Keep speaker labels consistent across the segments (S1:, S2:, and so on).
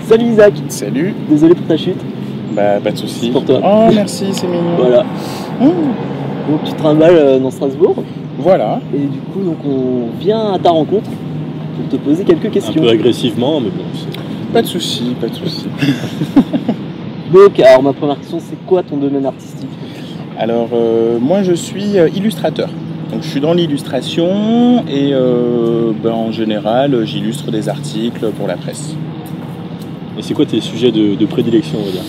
S1: Salut Isaac.
S2: Salut.
S1: Désolé pour ta chute.
S2: Bah pas de soucis.
S1: Pour toi.
S2: Oh merci, c'est mignon.
S1: Voilà. Donc tu te trimbales dans Strasbourg.
S2: Voilà.
S1: Et du coup donc on vient à ta rencontre pour te poser quelques questions.
S3: Un peu agressivement, mais bon.
S2: Pas de soucis, pas de soucis.
S1: Donc alors ma première question, c'est quoi ton domaine artistique?
S2: Alors moi je suis illustrateur. Donc je suis dans l'illustration et en général j'illustre des articles pour la presse.
S3: Et c'est quoi tes sujets de prédilection, on va dire?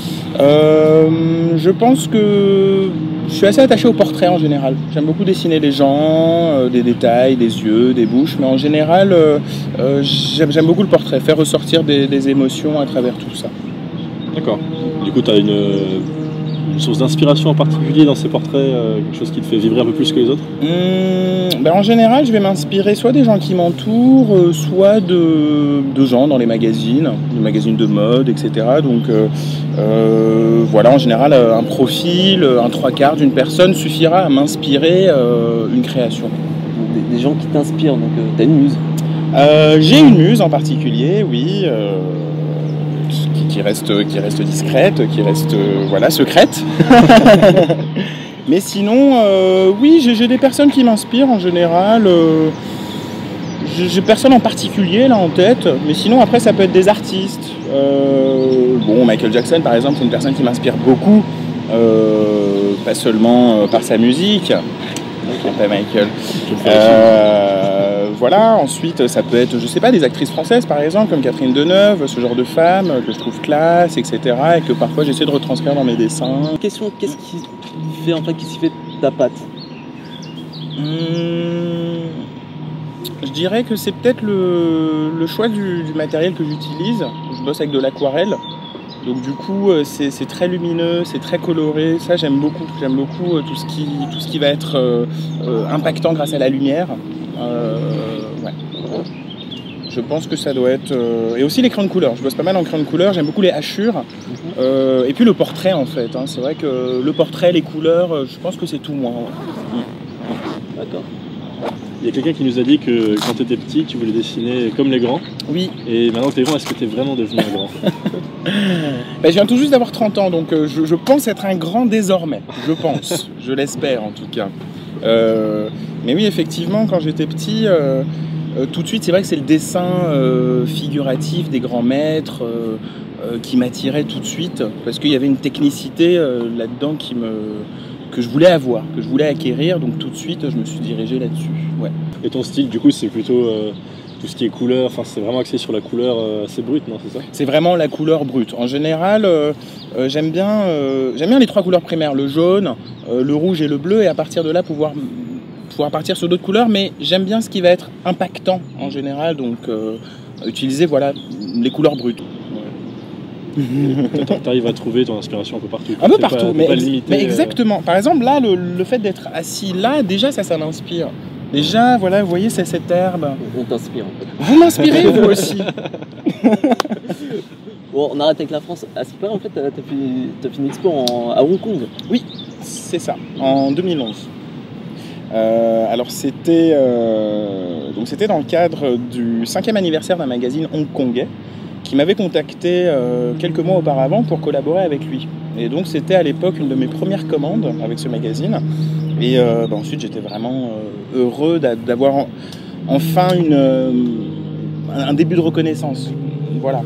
S2: Je pense que je suis assez attaché au portrait en général. J'aime beaucoup dessiner des gens, des détails, des yeux, des bouches, mais en général j'aime beaucoup le portrait, faire ressortir des émotions à travers tout ça.
S3: D'accord. Du coup, tu as une source d'inspiration en particulier dans ces portraits, quelque chose qui te fait vibrer un peu plus que les autres?
S2: En général, je vais m'inspirer soit des gens qui m'entourent, soit de gens dans les magazines de mode, etc. Donc voilà, en général, un profil, un trois quarts d'une personne suffira à m'inspirer une création.
S1: Des gens qui t'inspirent, donc t'as une muse?
S2: J'ai une muse en particulier, oui. Qui reste discrète, qui reste voilà, secrète. Mais sinon, oui, j'ai des personnes qui m'inspirent en général. J'ai personne en particulier là en tête, mais sinon après ça peut être des artistes. Michael Jackson par exemple, c'est une personne qui m'inspire beaucoup, pas seulement par sa musique. Pas Michael. Voilà, ensuite ça peut être, je sais pas, des actrices françaises par exemple, comme Catherine Deneuve, ce genre de femmes que je trouve classe, etc. et que parfois j'essaie de retranscrire dans mes dessins.
S1: Question, qu'est-ce qui fait ta patte?
S2: Je dirais que c'est peut-être le choix du matériel que j'utilise. Je bosse avec de l'aquarelle. Donc du coup c'est très lumineux, c'est très coloré, ça j'aime beaucoup tout ce qui va être impactant grâce à la lumière. Ouais. Je pense que ça doit être... Et aussi les crayons de couleur, je bosse pas mal en crayons de couleur, j'aime beaucoup les hachures. Et puis le portrait en fait, hein. C'est vrai que le portrait, les couleurs, je pense que c'est tout moi.
S1: D'accord.
S3: Il y a quelqu'un qui nous a dit que quand tu étais petit, tu voulais dessiner comme les grands.
S2: Oui.
S3: Et maintenant que tu es grand, est-ce que tu es vraiment devenu un grand?
S2: Je viens tout juste d'avoir 30 ans, donc je pense être un grand désormais. Je pense, je l'espère en tout cas. Mais oui, effectivement, quand j'étais petit, tout de suite, c'est vrai que c'est le dessin figuratif des grands maîtres qui m'attirait tout de suite, parce qu'il y avait une technicité là-dedans que je voulais avoir, que je voulais acquérir, donc tout de suite, je me suis dirigé là-dessus. Ouais.
S3: Et ton style, du coup, c'est plutôt tout ce qui est couleur, enfin c'est vraiment axé sur la couleur assez brute, non, c'est ça? C'est
S2: vraiment la couleur brute. En général, j'aime bien les trois couleurs primaires, le jaune, le rouge et le bleu, et à partir de là, pouvoir partir sur d'autres couleurs, mais j'aime bien ce qui va être impactant en général, donc utiliser voilà, les couleurs brutes.
S3: Tu arrives à trouver ton inspiration un peu partout.
S2: Un peu partout, mais
S3: limiter,
S2: exactement. Par exemple, là, le fait d'être assis là, déjà, ça m'inspire. Déjà, voilà, vous voyez, c'est cette herbe.
S1: On t'inspire en fait.
S2: Vous m'inspirez, vous aussi.
S1: Bon, on arrête avec la France. À ce qui paraît, en fait, t'as fait une expo à Hong Kong.
S2: Oui, c'est ça, en 2011. Alors c'était dans le cadre du 5e anniversaire d'un magazine hongkongais qui m'avait contacté quelques mois auparavant pour collaborer avec lui. Et donc c'était à l'époque une de mes premières commandes avec ce magazine. Et ensuite j'étais vraiment heureux d'avoir enfin un début de reconnaissance. Voilà,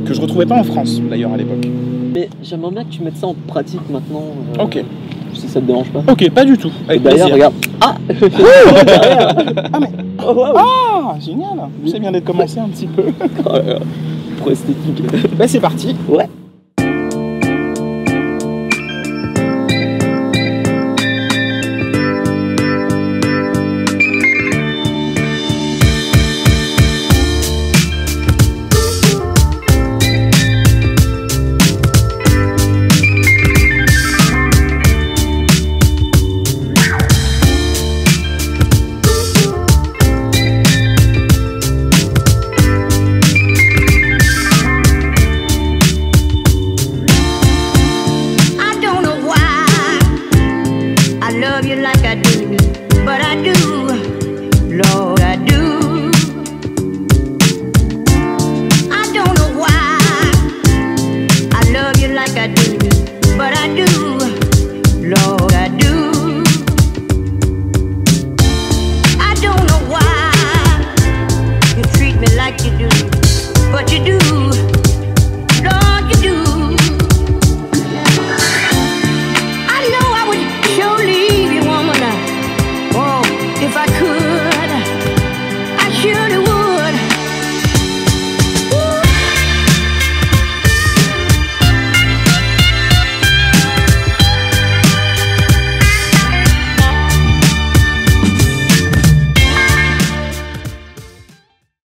S2: que je retrouvais pas en France d'ailleurs à l'époque.
S1: Mais j'aimerais bien que tu mettes ça en pratique maintenant.
S2: Ok.
S1: Si ça te dérange pas.
S2: Ok, pas du tout. Avec
S1: d'ailleurs,
S2: plaisir.
S1: regarde. Ah
S2: Ah mais...
S1: Oh, wow.
S2: Ah, génial. C'est bien d'être commencé un petit peu.
S1: Pro esthétique.
S2: C'est parti.
S1: Ouais.